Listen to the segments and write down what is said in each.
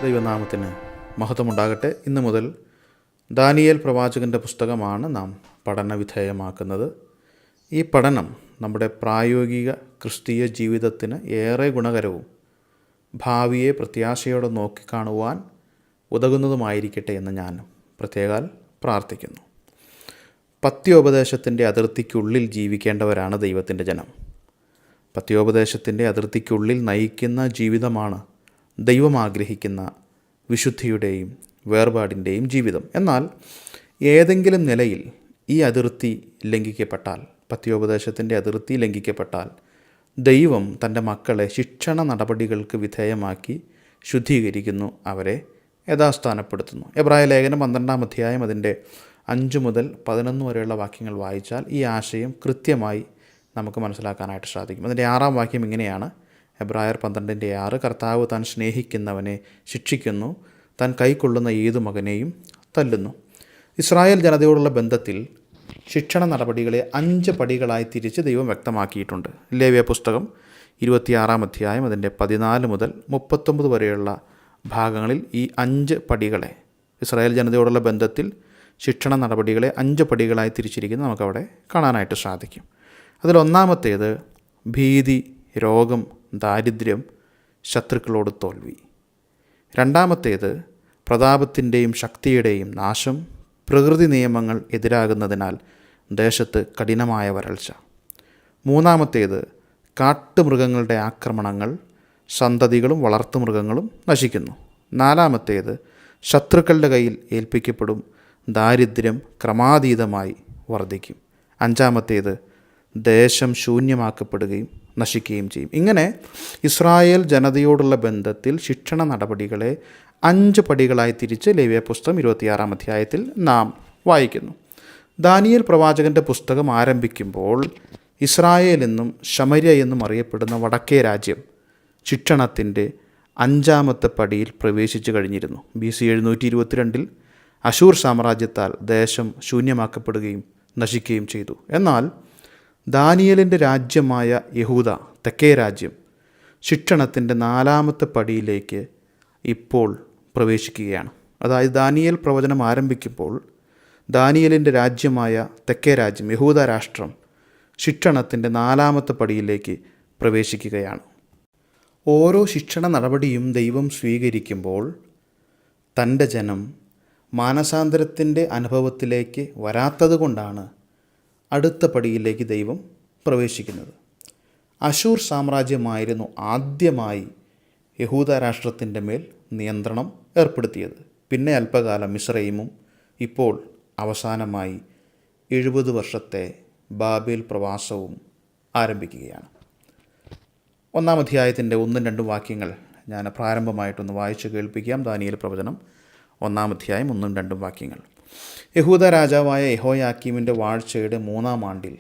ദൈവനാമത്തിന് മഹത്വമുണ്ടാകട്ടെ. ഇന്നു മുതൽ ദാനിയേൽ പ്രവാചകൻ്റെ പുസ്തകമാണ് നാം പഠനവിധേയമാക്കുന്നത്. ഈ പഠനം നമ്മുടെ പ്രായോഗിക ക്രിസ്തീയ ജീവിതത്തിന് ഏറെ ഗുണകരവും ഭാവിയെ പ്രത്യാശയോടെ നോക്കിക്കാണുവാൻ ഉതകുന്നതുമായിരിക്കട്ടെ എന്ന് ഞാൻ പ്രത്യേകാൽ പ്രാർത്ഥിക്കുന്നു. പത്യോപദേശത്തിൻ്റെ അതിർത്തിക്കുള്ളിൽ ജീവിക്കേണ്ടവരാണ് ദൈവത്തിൻ്റെ ജനം. പത്യോപദേശത്തിൻ്റെ അതിർത്തിക്കുള്ളിൽ നയിക്കുന്ന ജീവിതമാണ് ദൈവം ആഗ്രഹിക്കുന്ന വിശുദ്ധിയുടെയും വേർപാടിൻ്റെയും ജീവിതം. എന്നാൽ ഏതെങ്കിലും നിലയിൽ ഈ അതിർത്തി ലംഘിക്കപ്പെട്ടാൽ, പത്യോപദേശത്തിൻ്റെ അതിർത്തി ലംഘിക്കപ്പെട്ടാൽ, ദൈവം തൻ്റെ മക്കളെ ശിക്ഷണ നടപടികൾക്ക് വിധേയമാക്കി ശുദ്ധീകരിക്കുന്നു, അവരെ യഥാസ്ഥാനപ്പെടുത്തുന്നു. എബ്രായ ലേഖനം 12-ാം അധ്യായം അതിൻ്റെ 5 മുതൽ 11 വരെയുള്ള വാക്യങ്ങൾ വായിച്ചാൽ ഈ ആശയം കൃത്യമായി നമുക്ക് മനസ്സിലാക്കാനായിട്ട് സാധിക്കും. അതിൻ്റെ 6-ാം വാക്യം ഇങ്ങനെയാണ്: എബ്രായർ 12:6, കർത്താവ് താൻ സ്നേഹിക്കുന്നവനെ ശിക്ഷിക്കുന്നു, താൻ കൈക്കൊള്ളുന്ന ഏതു മകനെയും തല്ലുന്നു. ഇസ്രായേൽ ജനതയോടുള്ള ബന്ധത്തിൽ ശിക്ഷണ നടപടികളെ 5 പടികളായി തിരിച്ച് ദൈവം വ്യക്തമാക്കിയിട്ടുണ്ട്. ലേവ്യ പുസ്തകം 26-ാം അധ്യായം അതിൻ്റെ 14 മുതൽ 39 വരെയുള്ള ഭാഗങ്ങളിൽ ഈ 5 പടികളെ, ഇസ്രായേൽ ജനതയോടുള്ള ബന്ധത്തിൽ ശിക്ഷണ നടപടികളെ 5 പടികളായി തിരിച്ചിരിക്കുന്നത് നമുക്കവിടെ കാണാനായിട്ട് സാധിക്കും. അതിലൊന്നാമത്തേത് ഭീതി, രോഗം, ദാരിദ്ര്യം, ശത്രുക്കളോട് തോൽവി. രണ്ടാമത്തേത് പ്രതാപത്തിൻ്റെയും ശക്തിയുടെയും നാശം, പ്രകൃതി നിയമങ്ങൾ എതിരാകുന്നതിനാൽ ദേശത്ത് കഠിനമായ വരൾച്ച. മൂന്നാമത്തേത് കാട്ടുമൃഗങ്ങളുടെ ആക്രമണങ്ങൾ, സന്തതികളും വളർത്തുമൃഗങ്ങളും നശിക്കുന്നു. നാലാമത്തേത് ശത്രുക്കളുടെ കയ്യിൽ ഏൽപ്പിക്കപ്പെടും, ദാരിദ്ര്യം ക്രമാതീതമായി വർദ്ധിക്കും. അഞ്ചാമത്തേത് ദേശം ശൂന്യമാക്കപ്പെടുകയും നശിക്കുകയും ചെയ്യും. ഇങ്ങനെ ഇസ്രായേൽ ജനതയോടുള്ള ബന്ധത്തിൽ ശിക്ഷണ നടപടികളെ 5 പടികളായി തിരിച്ച് ലേവ്യ പുസ്തകം 26-ാം അധ്യായത്തിൽ നാം വായിക്കുന്നു. ദാനിയേൽ പ്രവാചകൻ്റെ പുസ്തകം ആരംഭിക്കുമ്പോൾ ഇസ്രായേൽ എന്നും ശമര്യ എന്നും അറിയപ്പെടുന്ന വടക്കേ രാജ്യം ശിക്ഷണത്തിൻ്റെ 5-ാമത്തെ പടിയിൽ പ്രവേശിച്ചു കഴിഞ്ഞിരുന്നു. BC 722 അശൂർ സാമ്രാജ്യത്താൽ ദേശം ശൂന്യമാക്കപ്പെടുകയും നശിക്കുകയും ചെയ്തു. എന്നാൽ ദാനിയേലിൻ്റെ രാജ്യമായ യഹൂദ, തെക്കേ രാജ്യം, ശിക്ഷണത്തിൻ്റെ 4-ാമത്തെ പടിയിലേക്ക് ഇപ്പോൾ പ്രവേശിക്കുകയാണ്. അതായത് ദാനിയേൽ പ്രവചനം ആരംഭിക്കുമ്പോൾ ദാനിയേലിൻ്റെ രാജ്യമായ തെക്കേ രാജ്യം, യഹൂദ രാഷ്ട്രം, ശിക്ഷണത്തിൻ്റെ 4-ാമത്തെ പടിയിലേക്ക് പ്രവേശിക്കുകയാണ്. ഓരോ ശിക്ഷണ നടപടിയും ദൈവം സ്വീകരിക്കുമ്പോൾ തൻ്റെ ജനം മാനസാന്തരത്തിൻ്റെ അനുഭവത്തിലേക്ക് വരാത്തത് കൊണ്ടാണ് അടുത്ത പടിയിലേക്ക് ദൈവം പ്രവേശിക്കുന്നത്. അശൂർ സാമ്രാജ്യമായിരുന്നു ആദ്യമായി യഹൂദ രാഷ്ട്രത്തിൻ്റെ മേൽ നിയന്ത്രണം ഏർപ്പെടുത്തിയത്. പിന്നെ അല്പകാലം മിസ്രയീമും, ഇപ്പോൾ അവസാനമായി 70 വർഷത്തെ ബാബേൽ പ്രവാസവും ആരംഭിക്കുകയാണ്. 1-ാം അധ്യായത്തിൻ്റെ 1-2 വാക്യങ്ങൾ ഞാൻ പ്രാരംഭമായിട്ടൊന്ന് വായിച്ചു കേൾപ്പിക്കാം. ദാനിയേൽ പ്രവചനം 1-ാം അധ്യായം 1-2 വാക്യങ്ങൾ. യഹൂദ രാജാവായ യെഹോയാക്കീമിൻ്റെ വാഴ്ചയുടെ 3-ാം ആണ്ടിൽ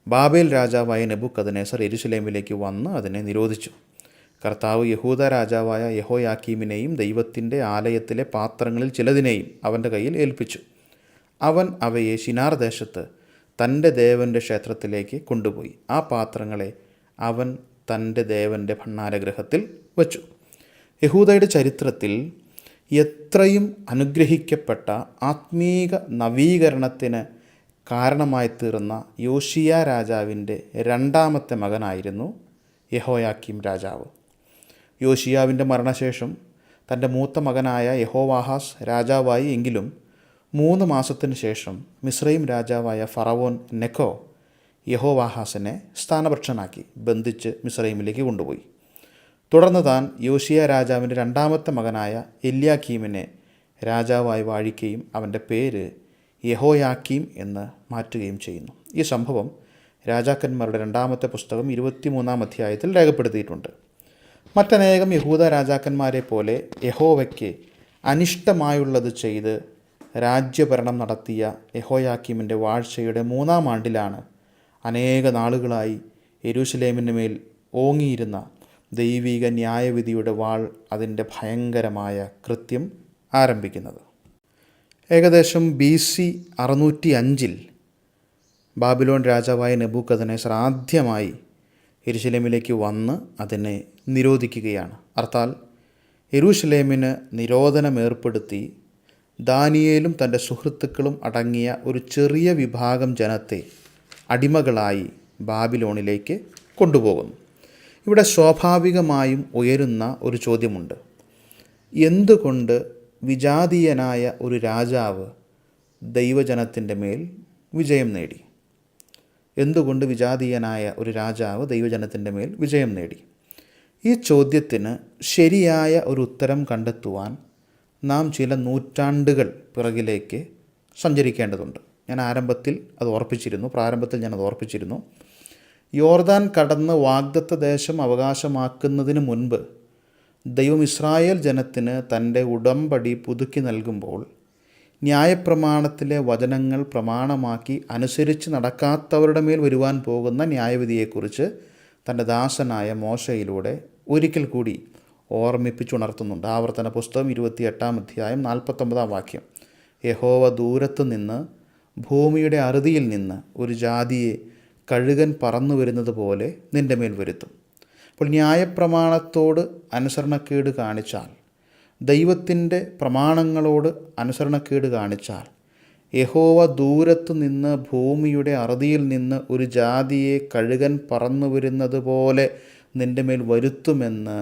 ബാബേൽ രാജാവായ നെബൂഖദ്നേസർ യെരുശലേമിലേക്ക് വന്ന് അതിനെ നിരോധിച്ചു. കർത്താവ് യഹൂദ രാജാവായ യെഹോയാക്കീമിനെയും ദൈവത്തിൻ്റെ ആലയത്തിലെ പാത്രങ്ങളിൽ ചിലതിനെയും അവൻ്റെ കയ്യിൽ ഏൽപ്പിച്ചു. അവൻ അവയെ ശിനാർ ദേശത്ത് തൻ്റെ ദേവൻ്റെ ക്ഷേത്രത്തിലേക്ക് കൊണ്ടുപോയി. ആ പാത്രങ്ങളെ അവൻ തൻ്റെ ദേവൻ്റെ ഭണ്ഡാരഗൃഹത്തിൽ വച്ചു. യഹൂദയുടെ ചരിത്രത്തിൽ എത്രയും അനുഗ്രഹിക്കപ്പെട്ട ആത്മീക നവീകരണത്തിന് കാരണമായി തീർന്ന യോശിയ രാജാവിൻ്റെ 2-ാമത്തെ മകനായിരുന്നു യെഹോയാക്കീം രാജാവ്. യോശിയാവിൻ്റെ മരണശേഷം തൻ്റെ മൂത്ത മകനായ യെഹോവാഹാസ് രാജാവായി. എങ്കിലും 3 മാസത്തിന് ശേഷം മിസ്രയീം രാജാവായ ഫറവോൻ നെഖോ യെഹോവാഹാസിനെ സ്ഥാനഭ്രഷ്ടനാക്കി ബന്ധിച്ച് മിസ്രയീമിലേക്ക് കൊണ്ടുപോയി. തുടർന്ന് താൻ യോശിയ രാജാവിൻ്റെ 2-ാമത്തെ മകനായ എല്യാക്കീമിനെ രാജാവായി വാഴിക്കുകയും അവൻ്റെ പേര് യെഹോയാക്കീം എന്ന് മാറ്റുകയും ചെയ്യുന്നു. ഈ സംഭവം രാജാക്കന്മാരുടെ 2-ാമത്തെ പുസ്തകം 23-ാം അധ്യായത്തിൽ രേഖപ്പെടുത്തിയിട്ടുണ്ട്. മറ്റനേകം യഹൂദ രാജാക്കന്മാരെ പോലെ യഹോവയ്ക്ക് അനിഷ്ടമായുള്ളത് ചെയ്ത് രാജ്യഭരണം നടത്തിയ യെഹോയാക്കീമിൻ്റെ വാഴ്ചയുടെ 3-ാം ആണ്ടിലാണ് അനേക നാളുകളായി യെരൂശലേമിന് മേൽ ഓങ്ങിയിരുന്ന ദൈവിക ന്യായവിധിയുടെ വാൾ അതിൻ്റെ ഭയങ്കരമായ കൃത്യം ആരംഭിക്കുന്നത്. ഏകദേശം BC 605 ബാബിലോൺ രാജാവായ നെബൂഖദ്നേസർ ആദ്യമായി യെരുശലേമിലേക്ക് വന്ന് അതിനെ നിരോധിക്കുകയാണ്. അർത്ഥാൽ യെരൂശലേമിന് നിരോധനം ഏർപ്പെടുത്തി ദാനിയേലും തൻ്റെ സുഹൃത്തുക്കളും അടങ്ങിയ ഒരു ചെറിയ വിഭാഗം ജനത്തെ അടിമകളായി ബാബിലോണിലേക്ക് കൊണ്ടുപോകുന്നു. ഇവിടെ സ്വാഭാവികമായും ഉയരുന്ന ഒരു ചോദ്യമുണ്ട്. എന്തുകൊണ്ട് വിജാതീയനായ ഒരു രാജാവ് ദൈവജനത്തിൻ്റെ മേൽ വിജയം നേടി? എന്തുകൊണ്ട് വിജാതീയനായ ഒരു രാജാവ് ദൈവജനത്തിൻ്റെ മേൽ വിജയം നേടി? ഈ ചോദ്യത്തിന് ശരിയായ ഒരു ഉത്തരം കണ്ടെത്തുവാൻ നാം ചില നൂറ്റാണ്ടുകൾ പിറകിലേക്ക് സഞ്ചരിക്കേണ്ടതുണ്ട്. പ്രാരംഭത്തിൽ ഞാനത് ഓർപ്പിച്ചിരുന്നു. യോർദാൻ കടന്ന് വാഗ്ദത്ത ദേശം അവകാശമാക്കുന്നതിന് മുൻപ് ദൈവം ഇസ്രായേൽ ജനത്തിന് തൻ്റെ ഉടമ്പടി പുതുക്കി നൽകുമ്പോൾ ന്യായപ്രമാണത്തിലെ വചനങ്ങൾ പ്രമാണമാക്കി അനുസരിച്ച് നടക്കാത്തവരുടെ മേൽ വരുവാൻ പോകുന്ന ന്യായവിധിയെക്കുറിച്ച് തൻ്റെ ദാസനായ മോശയിലൂടെ ഒരിക്കൽ കൂടി ഓർമ്മിപ്പിച്ചുണർത്തുന്നുണ്ട്. ആവർത്തന പുസ്തകം 28-ാം അധ്യായം 49-ാം വാക്യം. യഹോവ ദൂരത്തു നിന്ന് ഭൂമിയുടെ അറുതിയിൽ നിന്ന് ഒരു ജാതിയെ കഴുകൻ പറന്നു വരുന്നത് പോലെ നിൻ്റെ മേൽ വരുത്തും. അപ്പോൾ ന്യായപ്രമാണത്തോട് അനുസരണക്കേട് കാണിച്ചാൽ, ദൈവത്തിൻ്റെ പ്രമാണങ്ങളോട് അനുസരണക്കേട് കാണിച്ചാൽ, യഹോവ ദൂരത്തു നിന്ന് ഭൂമിയുടെ അറുതിയിൽ നിന്ന് ഒരു ജാതിയെ കഴുകൻ പറന്നു വരുന്നത് പോലെ നിൻ്റെ മേൽ വരുത്തുമെന്ന്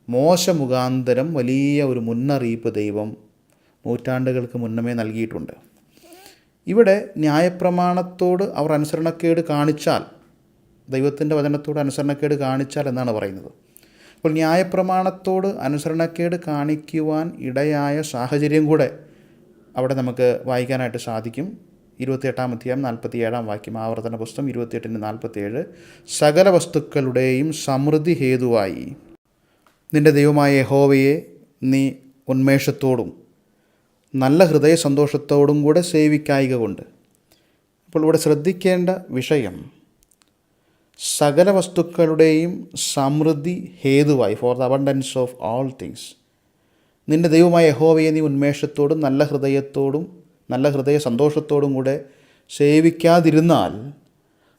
മോശ മുഖാന്തരം വലിയ ഒരു മുന്നറിയിപ്പ് ദൈവം നൂറ്റാണ്ടുകൾക്ക് മുന്നമേ നൽകിയിട്ടുണ്ട്. ഇവിടെ ന്യായപ്രമാണത്തോട് അവർ അനുസരണക്കേട് കാണിച്ചാൽ, ദൈവത്തിൻ്റെ വചനത്തോട് അനുസരണക്കേട് കാണിച്ചാൽ എന്നാണ് പറയുന്നത്. അപ്പോൾ ന്യായപ്രമാണത്തോട് അനുസരണക്കേട് കാണിക്കുവാൻ ഇടയായ സാഹചര്യം കൂടെ അവിടെ നമുക്ക് വായിക്കാനായിട്ട് സാധിക്കും. 28-ാം അധ്യായം 47-ാം വാക്യം. ആവർത്തന പുസ്തകം 28-47. സകല വസ്തുക്കളുടെയും സമൃദ്ധി ഹേതുവായി നിൻ്റെ ദൈവമായ യഹോവയെ നീ ഉന്മേഷത്തോടും നല്ല ഹൃദയ സന്തോഷത്തോടും കൂടെ സേവിക്കായിക കൊണ്ട്. അപ്പോൾ ഇവിടെ ശ്രദ്ധിക്കേണ്ട വിഷയം, സകല വസ്തുക്കളുടെയും സമൃദ്ധി ഹേതുവായി, for the abundance of all things, നിൻ്റെ ദൈവമായ യഹോവയെ നീ ഉന്മേഷത്തോടും നല്ല ഹൃദയ സന്തോഷത്തോടും കൂടെ സേവിക്കാതിരുന്നാൽ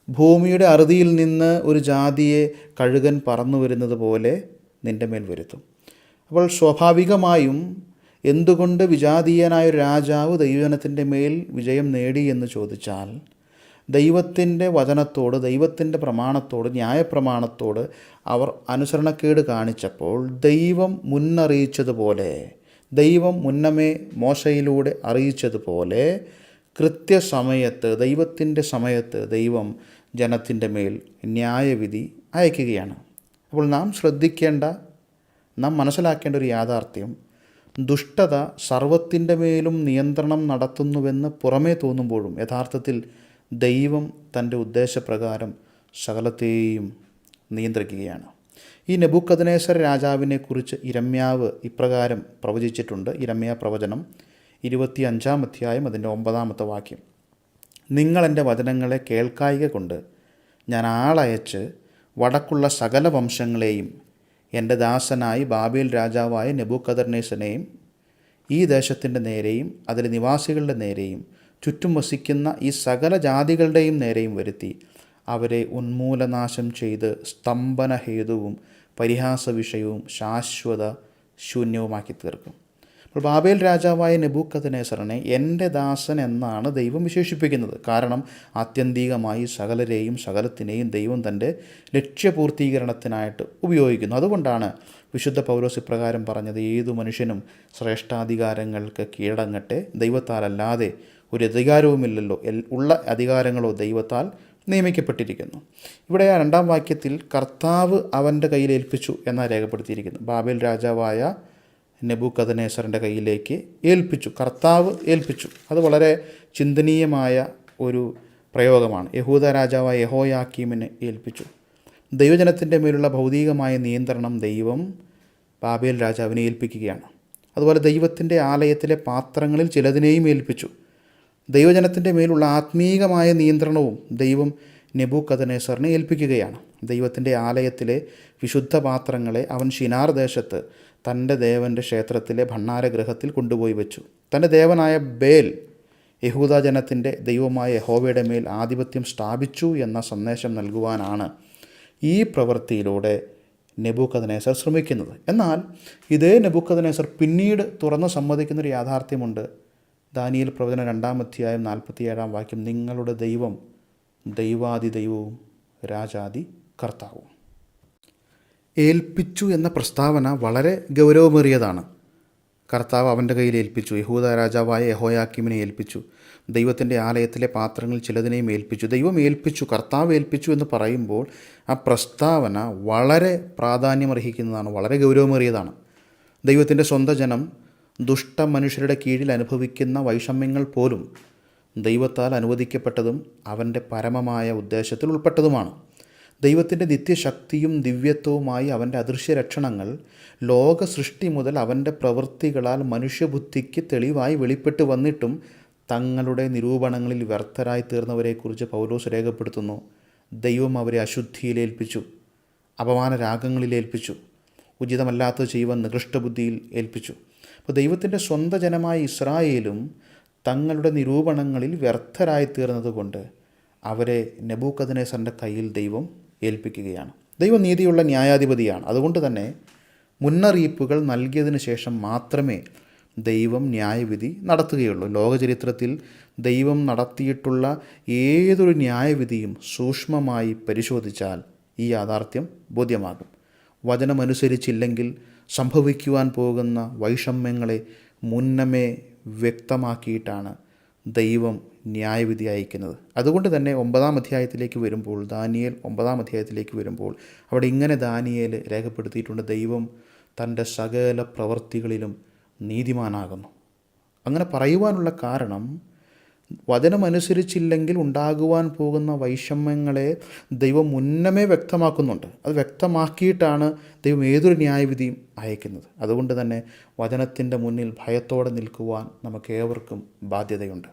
ഭൂമിയുടെ അറുതിയിൽ നിന്ന് ഒരു ജാതിയെ കഴുകൻ പറന്നു വരുന്നത് പോലെ നിൻ്റെ മേൽ വരുത്തും. അപ്പോൾ സ്വാഭാവികമായും എന്തുകൊണ്ട് വിജാതീയനായൊരു രാജാവ് ദൈവജനത്തിൻ്റെ മേൽ വിജയം നേടി എന്ന് ചോദിച്ചാൽ, ദൈവത്തിൻ്റെ വചനത്തോട്, ദൈവത്തിൻ്റെ പ്രമാണത്തോട്, ന്യായപ്രമാണത്തോട് അവർ അനുസരണക്കേട് കാണിച്ചപ്പോൾ ദൈവം മുന്നറിയിച്ചതുപോലെ, ദൈവം മുന്നമേ മോശയിലൂടെ അറിയിച്ചതുപോലെ കൃത്യസമയത്ത്, ദൈവത്തിൻ്റെ സമയത്ത് ദൈവം ജനത്തിൻ്റെ മേൽ ന്യായവിധി അയക്കുകയാണ്. അപ്പോൾ നാം മനസ്സിലാക്കേണ്ട ഒരു യാഥാർത്ഥ്യം, ദുഷ്ടത സർവത്തിൻ്റെ മേലും നിയന്ത്രണം നടത്തുന്നുവെന്ന് പുറമേ തോന്നുമ്പോഴും യഥാർത്ഥത്തിൽ ദൈവം തൻ്റെ ഉദ്ദേശപ്രകാരം സകലത്തെയും നിയന്ത്രിക്കുകയാണ്. ഈ നെബൂഖദ്നേസർ രാജാവിനെക്കുറിച്ച് ഇരമ്യാവ് ഇപ്രകാരം പ്രവചിച്ചിട്ടുണ്ട്. ഇരമ്യാ പ്രവചനം 25-ാം അധ്യായം അതിൻ്റെ 9-ാമത്തെ വാക്യം. നിങ്ങൾ എൻ്റെ വചനങ്ങളെ കേൾക്കായിക കൊണ്ട് ഞാൻ ആളയച്ച് വടക്കുള്ള സകല വംശങ്ങളെയും എൻ്റെ ദാസനായി ബാബേൽ രാജാവായ നെബൂഖദ്നേസറിനെയും ഈ ദേശത്തിൻ്റെ നേരെയും അതിലെ നിവാസികളുടെ നേരെയും ചുറ്റും വസിക്കുന്ന ഈ സകല ജാതികളുടെയും നേരെയും വരുത്തി അവരെ ഉന്മൂലനാശം ചെയ്ത് സ്തംഭനഹേതുവും പരിഹാസവിഷയവും ശാശ്വത ശൂന്യവുമാക്കി തീർക്കും. അപ്പോൾ ബാബേൽ രാജാവായ നെബൂഖദ്നേസറിനെ എൻ്റെ ദാസൻ എന്നാണ് ദൈവം വിശേഷിപ്പിക്കുന്നത്. കാരണം ആത്യന്തികമായി സകലരെയും സകലത്തിനെയും ദൈവം തൻ്റെ ലക്ഷ്യപൂർത്തീകരണത്തിനായിട്ട് ഉപയോഗിക്കുന്നു. അതുകൊണ്ടാണ് വിശുദ്ധ പൗലോസ് ഇപ്രകാരം പറഞ്ഞത്, ഏതു മനുഷ്യനും ശ്രേഷ്ഠാധികാരങ്ങൾക്ക് കീഴടങ്ങട്ടെ, ദൈവത്താലല്ലാതെ ഒരു അധികാരവുമില്ലല്ലോ, ഉള്ള അധികാരങ്ങളോ ദൈവത്താൽ നിയമിക്കപ്പെട്ടിരിക്കുന്നു. ഇവിടെ 2-ാം വാക്യത്തിൽ കർത്താവ് അവൻ്റെ കയ്യിൽ ഏൽപ്പിച്ചു എന്നാണ് രേഖപ്പെടുത്തിയിരിക്കുന്നത്. ബാബേൽ രാജാവായ നെബൂഖദ്നേസറിൻ്റെ കയ്യിലേക്ക് ഏൽപ്പിച്ചു, കർത്താവ് ഏൽപ്പിച്ചു. അത് വളരെ ചിന്തനീയമായ ഒരു പ്രയോഗമാണ്. യഹൂദ രാജാവായ യെഹോയാക്കീമിനെ ഏൽപ്പിച്ചു. ദൈവജനത്തിൻ്റെ മേലുള്ള ഭൗതികമായ നിയന്ത്രണം ദൈവം ബാബേൽ രാജാവിനെ ഏൽപ്പിക്കുകയാണ്. അതുപോലെ ദൈവത്തിൻ്റെ ആലയത്തിലെ പാത്രങ്ങളിൽ ചിലതിനെയും ഏൽപ്പിച്ചു. ദൈവജനത്തിൻ്റെ മേലുള്ള ആത്മീകമായ നിയന്ത്രണവും ദൈവം നെബൂഖദ്നേസറിനെ ഏൽപ്പിക്കുകയാണ്. ദൈവത്തിൻ്റെ ആലയത്തിലെ വിശുദ്ധ പാത്രങ്ങളെ അവൻ ശിനാർ ദേശത്ത് തൻ്റെ ദേവൻ്റെ ക്ഷേത്രത്തിലെ ഭണ്ഡാരഗൃഹത്തിൽ കൊണ്ടുപോയി വെച്ചു. തൻ്റെ ദേവനായ ബേൽ യഹൂദ ജനത്തിൻ്റെ ദൈവമായ യഹോവയുടെ മേൽ ആധിപത്യം സ്ഥാപിച്ചു എന്ന സന്ദേശം നൽകുവാനാണ് ഈ പ്രവൃത്തിയിലൂടെ നെബൂഖദ്നേസർ ശ്രമിക്കുന്നത്. എന്നാൽ ഇതേ നെബൂഖദ്നേസർ പിന്നീട് തുറന്നു സമ്മതിക്കുന്നൊരു യാഥാർത്ഥ്യമുണ്ട്. ദാനിയേൽ പ്രവചനം 2-ാം അധ്യായം 47-ാം വാക്യം, നിങ്ങളുടെ ദൈവം ദൈവാദി ദൈവവും രാജാദി കർത്താവും. ഏൽപ്പിച്ചു എന്ന പ്രസ്താവന വളരെ ഗൗരവമേറിയതാണ്. കർത്താവ് അവൻ്റെ കയ്യിൽ ഏൽപ്പിച്ചു. യഹൂദ രാജാവായ യെഹോയാക്കീമിനെ ഏൽപ്പിച്ചു. ദൈവത്തിൻ്റെ ആലയത്തിലെ പാത്രങ്ങൾ ചിലതിനെയും ഏൽപ്പിച്ചു. ദൈവം ഏൽപ്പിച്ചു, കർത്താവ് ഏൽപ്പിച്ചു എന്ന് പറയുമ്പോൾ ആ പ്രസ്താവന വളരെ പ്രാധാന്യമർഹിക്കുന്നതാണ്, വളരെ ഗൗരവമേറിയതാണ്. ദൈവത്തിൻ്റെ സ്വന്തം ജനം ദുഷ്ട മനുഷ്യരുടെ കീഴിൽ അനുഭവിക്കുന്ന വൈഷമ്യങ്ങൾ പോലും ദൈവത്താൽ അനുവദിക്കപ്പെട്ടതും അവൻ്റെ പരമമായ ഉദ്ദേശത്തിൽ ഉൾപ്പെട്ടതുമാണ്. ദൈവത്തിൻ്റെ നിത്യശക്തിയും ദിവ്യത്വവുമായി അവൻ്റെ അദൃശ്യ ലക്ഷണങ്ങൾ ലോക സൃഷ്ടി മുതൽ അവൻ്റെ പ്രവൃത്തികളാൽ മനുഷ്യബുദ്ധിക്ക് തെളിവായി വെളിപ്പെട്ട് വന്നിട്ടും തങ്ങളുടെ നിരൂപണങ്ങളിൽ വ്യർത്ഥരായി തീർന്നവരെക്കുറിച്ച് പൗലോസ് രേഖപ്പെടുത്തുന്നു. ദൈവം അവരെ അശുദ്ധിയിലേൽപ്പിച്ചു, അപമാന രാഗങ്ങളിലേൽപ്പിച്ചു, ഉചിതമല്ലാത്തത് ചെയ്യുവാൻ നികൃഷ്ടബുദ്ധിയിൽ ഏൽപ്പിച്ചു. അപ്പോൾ ദൈവത്തിൻ്റെ സ്വന്തം ജനമായ ഇസ്രായേലും തങ്ങളുടെ നിരൂപണങ്ങളിൽ വ്യർത്ഥരായി തീർന്നതുകൊണ്ട് അവരെ നെബൂഖദ്നേസറിൻ്റെ കയ്യിൽ ദൈവം ഏൽപ്പിക്കുകയാണ്. ദൈവം നീതിയുള്ള ന്യായാധിപതിയാണ്. അതുകൊണ്ട് തന്നെ മുന്നറിയിപ്പുകൾ നൽകിയതിന് ശേഷം മാത്രമേ ദൈവം ന്യായവിധി നടത്തുകയുള്ളൂ. ലോകചരിത്രത്തിൽ ദൈവം നടത്തിയിട്ടുള്ള ഏതൊരു ന്യായവിധിയും സൂക്ഷ്മമായി പരിശോധിച്ചാൽ ഈ യാഥാർത്ഥ്യം ബോധ്യമാകും. വചനമനുസരിച്ചില്ലെങ്കിൽ സംഭവിക്കുവാൻ പോകുന്ന വൈഷമ്യങ്ങളെ മുന്നമേ വ്യക്തമാക്കിയിട്ടാണ് ദൈവം ന്യായവിധി അയക്കുന്നത്. അതുകൊണ്ട് തന്നെ 9-ാം അധ്യായത്തിലേക്ക് വരുമ്പോൾ, ദാനിയേൽ 9-ാം അധ്യായത്തിലേക്ക് വരുമ്പോൾ അവിടെ ഇങ്ങനെ ദാനിയേൽ രേഖപ്പെടുത്തിയിട്ടുണ്ട്, ദൈവം തൻ്റെ സകല പ്രവൃത്തികളിലും നീതിമാനാകുന്നു. അങ്ങനെ പറയുവാനുള്ള കാരണം വചനമനുസരിച്ചില്ലെങ്കിൽ ഉണ്ടാകുവാൻ പോകുന്ന വൈഷമ്യങ്ങളെ ദൈവം മുന്നമേ വ്യക്തമാക്കുന്നുണ്ട്. അത് വ്യക്തമാക്കിയിട്ടാണ് ദൈവം ഏതൊരു ന്യായവിധിയും അയക്കുന്നത്. അതുകൊണ്ട് തന്നെ വചനത്തിൻ്റെ മുന്നിൽ ഭയത്തോടെ നിൽക്കുവാൻ നമുക്കേവർക്കും ബാധ്യതയുണ്ട്.